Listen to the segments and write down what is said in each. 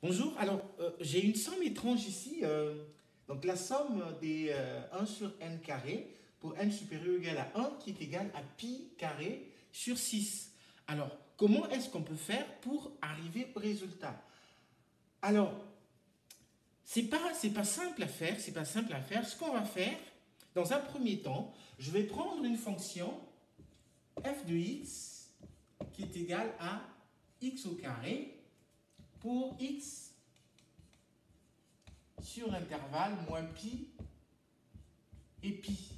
Bonjour, alors j'ai une somme étrange ici. Donc la somme des 1 sur n carré pour n supérieur ou égal à 1 qui est égal à pi carré sur 6. Alors comment est-ce qu'on peut faire pour arriver au résultat? Alors c'est pas simple à faire, c'est pas simple à faire. Ce qu'on va faire, dans un premier temps, je vais prendre une fonction f de x qui est égale à x au carré pour x sur l'intervalle moins pi et pi.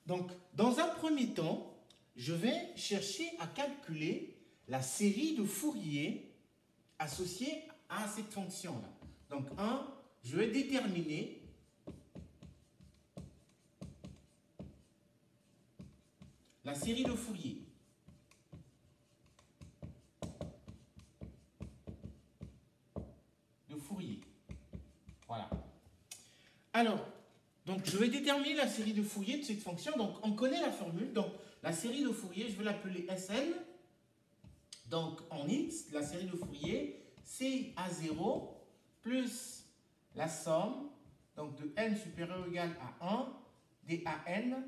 Donc, dans un premier temps, je vais chercher à calculer la série de Fourier associée à cette fonction-là. Donc, je vais déterminer la série de Fourier. Voilà. Alors, donc je vais déterminer la série de Fourier de cette fonction. Donc, on connaît la formule. Donc, la série de Fourier, je vais l'appeler Sn. Donc, en x, la série de Fourier, c'est A0 plus la somme donc de n supérieur ou égal à 1 des AN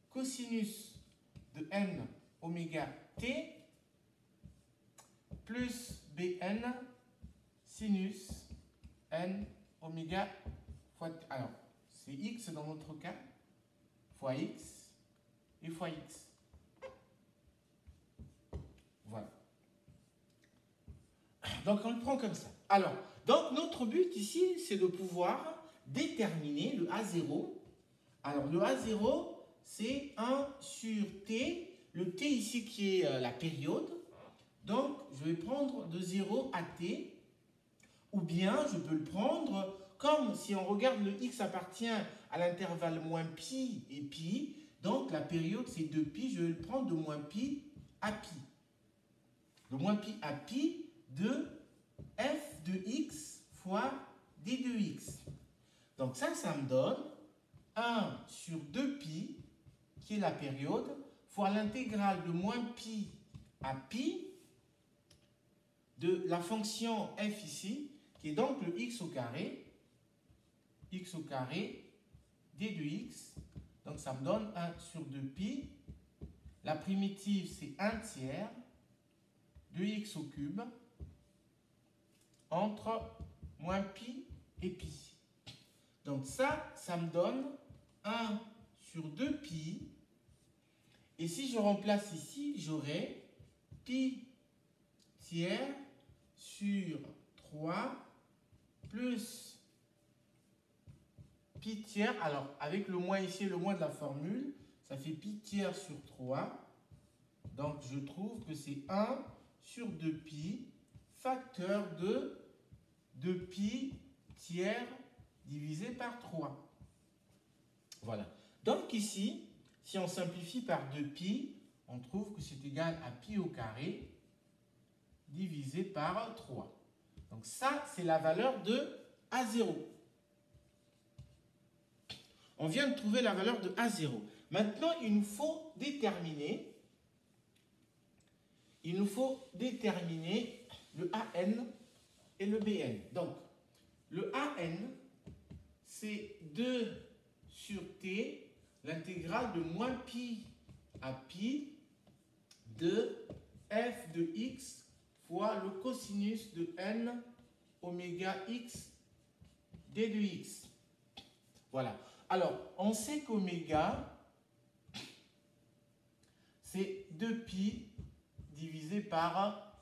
cosinus de n oméga t plus Bn sinus n oméga fois, alors c'est x dans notre cas, fois x et fois x. Voilà. Donc on le prend comme ça. Alors, donc notre but ici, c'est de pouvoir déterminer le A0. Alors le A0, c'est 1 sur t, le t ici qui est la période. Donc je vais prendre de 0 à t. Ou bien, je peux le prendre comme si on regarde le x appartient à l'intervalle moins pi et pi. Donc, la période, c'est 2pi. Je vais le prendre de moins pi à pi. De moins pi à pi de f de x fois d de x. Donc, ça me donne 1 sur 2pi, qui est la période, fois l'intégrale de moins pi à pi de la fonction f ici, qui est donc le x au carré d de x. Donc ça me donne 1 sur 2pi. La primitive, c'est 1 tiers de x au cube entre moins pi et pi. Donc ça me donne 1 sur 2pi. Et si je remplace ici, j'aurai pi tiers sur 3 plus pi tiers, alors avec le moins ici et le moins de la formule, ça fait pi tiers sur 3. Donc je trouve que c'est 1 sur 2pi, facteur de 2pi tiers divisé par 3. Voilà. Donc ici, si on simplifie par 2pi, on trouve que c'est égal à pi au carré divisé par 3. Donc ça, c'est la valeur de A0. On vient de trouver la valeur de A0. Maintenant, il nous faut déterminer le AN et le BN. Donc, le AN, c'est 2 sur T, l'intégrale de moins pi à pi de f de x fois le cosinus de n oméga x d de x. Voilà. Alors, on sait qu'oméga, c'est 2pi divisé par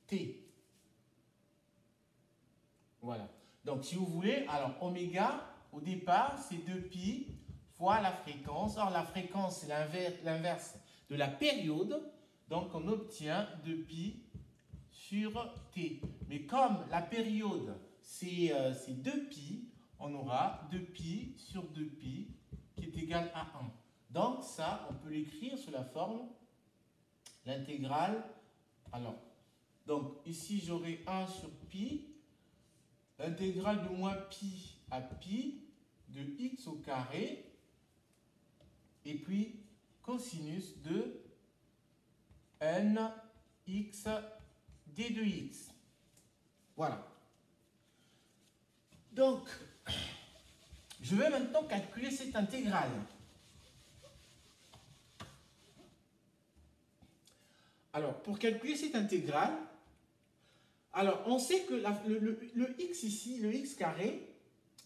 t. Voilà. Donc, si vous voulez, alors oméga, au départ, c'est 2pi fois la fréquence. Or, la fréquence, c'est l'inverse de la période. Donc, on obtient 2pi sur t. Mais comme la période, c'est 2pi, on aura 2pi sur 2pi qui est égal à 1. Donc ça, on peut l'écrire sous la forme, l'intégrale. Alors, donc ici j'aurai 1 sur pi, l'intégrale de moins pi à pi de x au carré, et puis cosinus de n x d de x. Voilà. Donc, je vais maintenant calculer cette intégrale. Alors, pour calculer cette intégrale, alors on sait que le x ici, le x carré,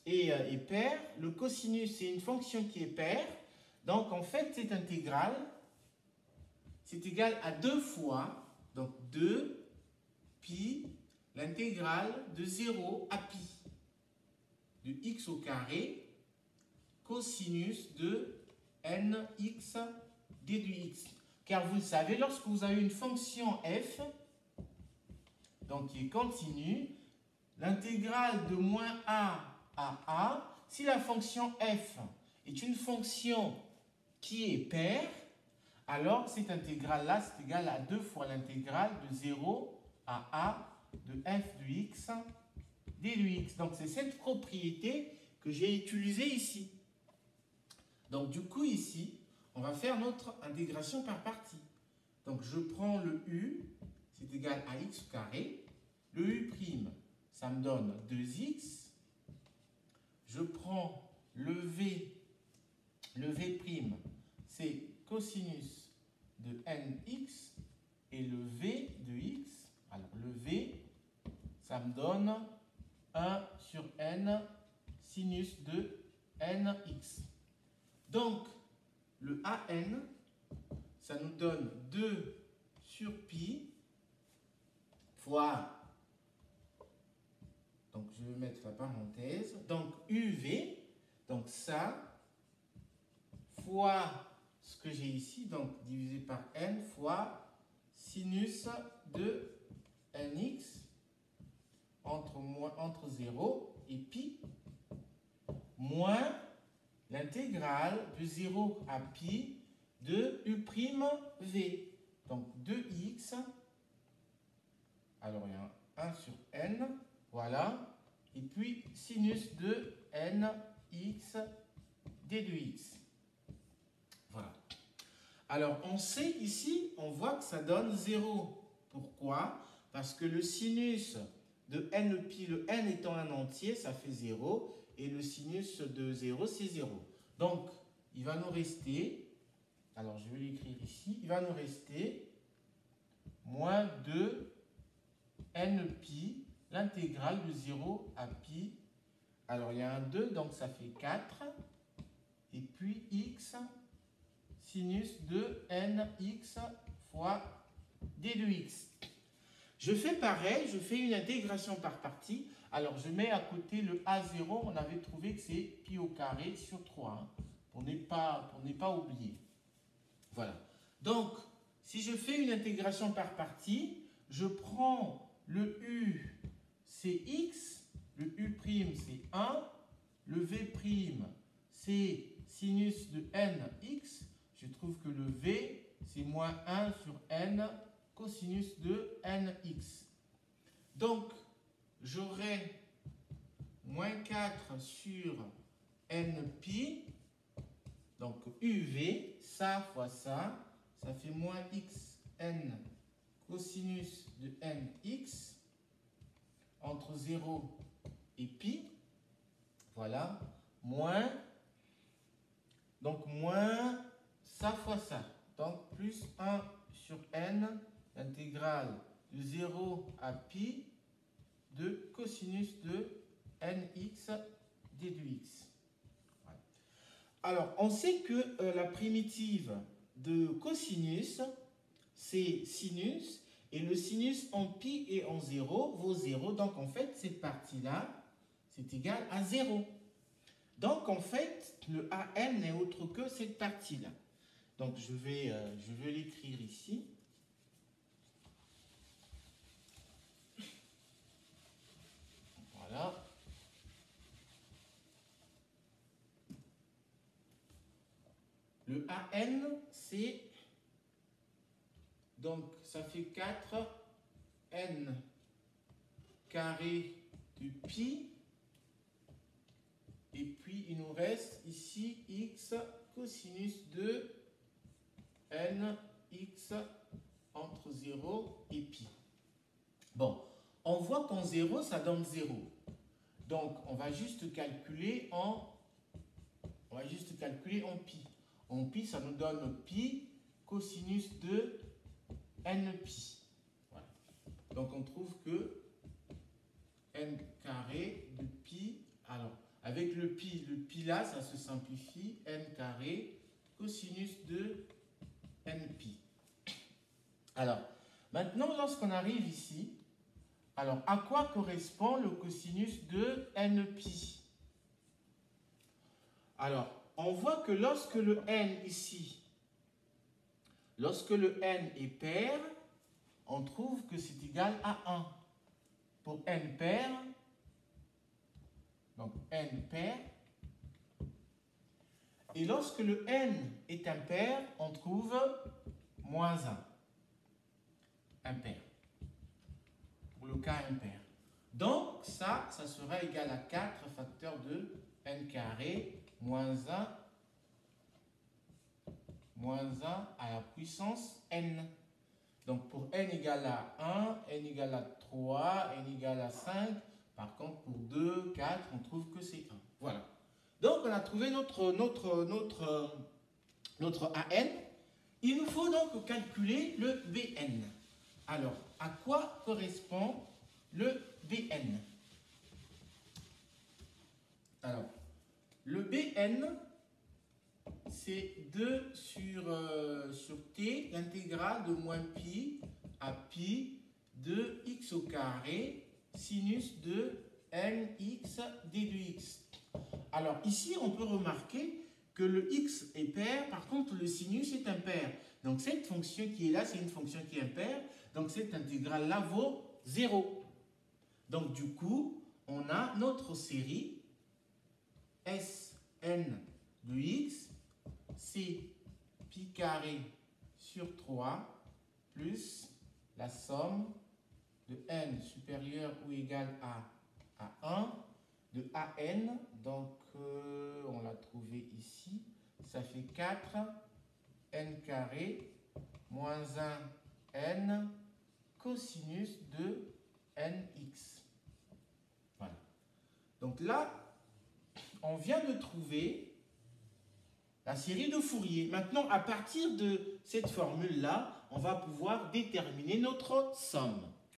est pair. Le cosinus, c'est une fonction qui est paire. Donc, en fait, cette intégrale, c'est égal à 2 fois, donc 2 pi, l'intégrale de 0 à pi de x au carré, cosinus de nx d du x. Car vous le savez, lorsque vous avez une fonction f, donc qui est continue, l'intégrale de moins a à a, si la fonction f est une fonction qui est paire, alors cette intégrale-là, c'est égal à 2 fois l'intégrale de 0 à a de f de x d de x. Donc c'est cette propriété que j'ai utilisée ici. Donc du coup ici, on va faire notre intégration par partie. Donc je prends le u, c'est égal à x au carré. Le u', ça me donne 2x. Je prends le v', c'est cosinus de nx. Et le v de x, alors le v, ça me donne 1 sur n sinus de nx. Donc, le an, ça nous donne 2 sur pi fois, donc je vais mettre la parenthèse, donc uv, donc ça, fois ce que j'ai ici, donc divisé par n, fois sinus de nx entre 0 et pi, moins l'intégrale de 0 à pi de u'v. Donc 2x, alors il y a 1 sur n, voilà, et puis sinus de nx d de x. Voilà. Alors on sait ici, on voit que ça donne 0. Pourquoi? Parce que le sinus de n pi, le n étant un entier, ça fait 0, et le sinus de 0, c'est 0. Donc, il va nous rester, alors je vais l'écrire ici, il va nous rester moins 2 n pi, l'intégrale de 0 à pi. Alors, il y a un 2, donc ça fait 4, et puis x sinus de nx fois d de x. Je fais pareil, je fais une intégration par partie. Alors, je mets à côté le a0, on avait trouvé que c'est pi au carré sur 3, hein, pour ne pas oublier. Voilà. Donc, si je fais une intégration par partie, je prends le u, c'est x, le u' c'est 1, le v', c'est sinus de nx. Je trouve que le v, c'est moins 1 sur n cosinus de nx. Donc, j'aurai moins 4 sur n pi, donc uv, ça fois ça, ça fait moins xn cosinus de nx entre 0 et pi, voilà, moins, donc moins ça fois ça, donc plus 1 sur n, l'intégrale de 0 à pi de cosinus de nx d de x. Voilà. Alors, on sait que la primitive de cosinus, c'est sinus, et le sinus en pi et en 0 vaut 0. Donc, en fait, cette partie-là, c'est égal à 0. Donc, en fait, le an n'est autre que cette partie-là. Donc, je vais l'écrire ici. Voilà. Le an, c'est, donc ça fait 4 n carré de pi, et puis il nous reste ici x cosinus de nx entre 0 et pi. Bon, on voit qu'en 0, ça donne 0. Donc, on va juste calculer en pi. En pi, ça nous donne pi cosinus de n pi. Voilà. Donc, on trouve que n carré de pi, alors, avec le pi là, ça se simplifie, n carré cosinus de n pi. Alors, maintenant, lorsqu'on arrive ici, alors, à quoi correspond le cosinus de n pi? Alors, on voit que lorsque le n ici, lorsque le n est pair, on trouve que c'est égal à 1. Pour n pair, donc n pair. Et lorsque le n est impair, on trouve moins 1. Impair. Pour le cas impair. Donc, ça sera égal à 4 facteur de n carré moins 1 à la puissance n. Donc, pour n égale à 1, n égale à 3, n égale à 5. Par contre, pour 2, 4, on trouve que c'est 1. Voilà. Donc, on a trouvé notre AN. Il nous faut donc calculer le BN. Alors, à quoi correspond le BN? Alors, le BN, c'est 2 sur t, l'intégrale de moins pi à pi de x au carré sinus de nx d de x. Alors, ici, on peut remarquer que le x est pair, par contre, le sinus est impair. Donc, cette fonction qui est là, c'est une fonction qui est impaire. Donc, cette intégrale-là vaut 0. Donc, du coup, on a notre série Sn de x, c'est pi carré sur 3 plus la somme de n supérieur ou égal à 1 de AN. Donc, on l'a trouvé ici. Ça fait 4 n carré moins 1 n cosinus de nx. Voilà. Donc là, on vient de trouver la série de Fourier. Maintenant, à partir de cette formule-là, on va pouvoir déterminer notre somme.